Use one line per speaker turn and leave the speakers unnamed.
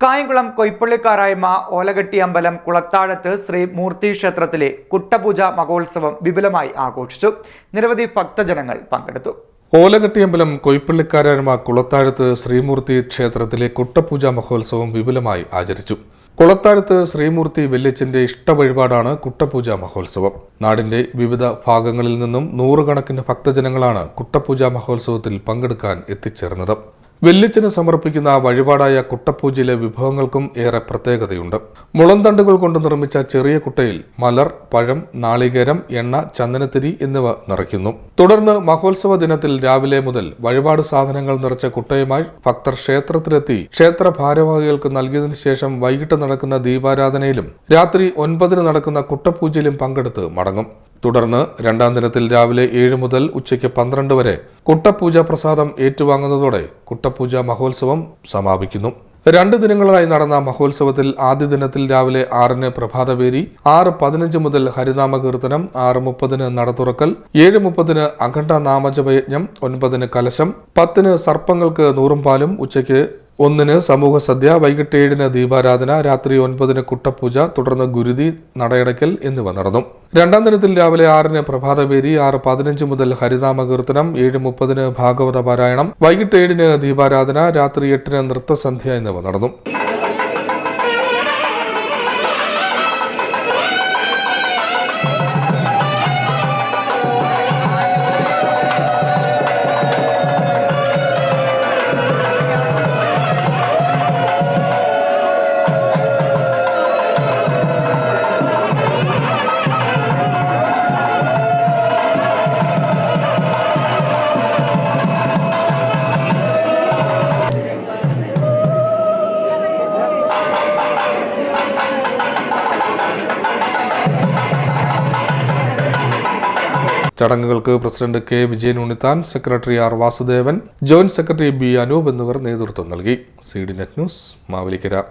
കായംകുളം കൊയ്പ്പള്ളിക്കാരായ്മ ഓലകെട്ടി അമ്പലം കുളത്താഴത്ത് ശ്രീ മൂർത്തി ക്ഷേത്രത്തിലെ കുട്ടപൂജ മഹോത്സവം വിപുലമായി ആഘോഷിച്ചു. നിരവധി ഭക്തജനങ്ങൾ പങ്കെടുത്തു.
ഓലകെട്ടിയമ്പലം കൊയ്പ്പള്ളിക്കാരായ്മ കുളത്താഴത്ത് ശ്രീമൂർത്തി ക്ഷേത്രത്തിലെ കുട്ടപൂജ മഹോത്സവം വിപുലമായി ആചരിച്ചു. കുളത്താഴത്ത് ശ്രീമൂർത്തി വല്യച്ഛന്റെ ഇഷ്ടവഴിപാടാണ് കുട്ടപൂജ മഹോത്സവം. നാടിന്റെ വിവിധ ഭാഗങ്ങളിൽ നിന്നും നൂറുകണക്കിന് ഭക്തജനങ്ങളാണ് കുട്ടപൂജ മഹോത്സവത്തിൽ പങ്കെടുക്കാൻ എത്തിച്ചേർന്നത്. വല്യച്ഛന് സമർപ്പിക്കുന്ന വഴിപാടായ കുട്ടപൂജയിലെ വിഭവങ്ങൾക്കും ഏറെ പ്രത്യേകതയുണ്ട്. മുളന്തണ്ടുകൾ കൊണ്ട് നിർമ്മിച്ച ചെറിയ കുട്ടയിൽ മലർ, പഴം, നാളികേരം, എണ്ണ, ചന്ദനത്തിരി എന്നിവ നിറയ്ക്കുന്നു. തുടർന്ന് മഹോത്സവ ദിനത്തിൽ രാവിലെ മുതൽ വഴിപാട് സാധനങ്ങൾ നിറച്ച കുട്ടയുമായി ഭക്തർ ക്ഷേത്രത്തിലെത്തി ക്ഷേത്ര ഭാരവാഹികൾക്ക് നൽകിയതിനു ശേഷം വൈകിട്ട് നടക്കുന്ന ദീപാരാധനയിലും രാത്രി 9 നടക്കുന്ന കുട്ടപൂജയിലും പങ്കെടുത്ത് മടങ്ങും. തുടർന്ന് രണ്ടാം ദിനത്തിൽ രാവിലെ 7 മുതൽ ഉച്ചയ്ക്ക് 12 വരെ കുട്ടപൂജ പ്രസാദം ഏറ്റുവാങ്ങുന്നതോടെ കുട്ടപൂജ മഹോത്സവം സമാപിക്കുന്നു. 2 ദിനങ്ങളായി നടന്ന മഹോത്സവത്തിൽ ആദ്യ ദിനത്തിൽ രാവിലെ 6 പ്രഭാതപേരി, 6:15 മുതൽ ഹരിനാമ കീർത്തനം, 6:30 നട തുറക്കൽ, 7:30 അഖണ്ഡ നാമജപയജ്ഞം, 9 കലശം, 10 സർപ്പങ്ങൾക്ക് നൂറും പാലും, ഉച്ചയ്ക്ക് 1 സമൂഹ സദ്യ, വൈകിട്ട് 7 ദീപാരാധന, രാത്രി 9 കുട്ടപൂജ, തുടർന്ന് ഗുരുതി, നടയടയ്ക്കൽ എന്നിവ നടന്നു. രണ്ടാം ദിനത്തിൽ രാവിലെ 6 പ്രഭാതപേരി, 6:15 മുതൽ ഹരിനാമ കീർത്തനം, 7:30 ഭാഗവത പാരായണം, വൈകിട്ട് 7 ദീപാരാധന, രാത്രി 8 നൃത്തസന്ധ്യ എന്നിവ നടന്നു. ചടങ്ങുകൾക്ക് president K Vijayan Unnithan, secretary R Vasudevan, joint secretary B Anoop എന്നിവർ നേതൃത്വം നൽകി. CDNet news, Mavelikkara.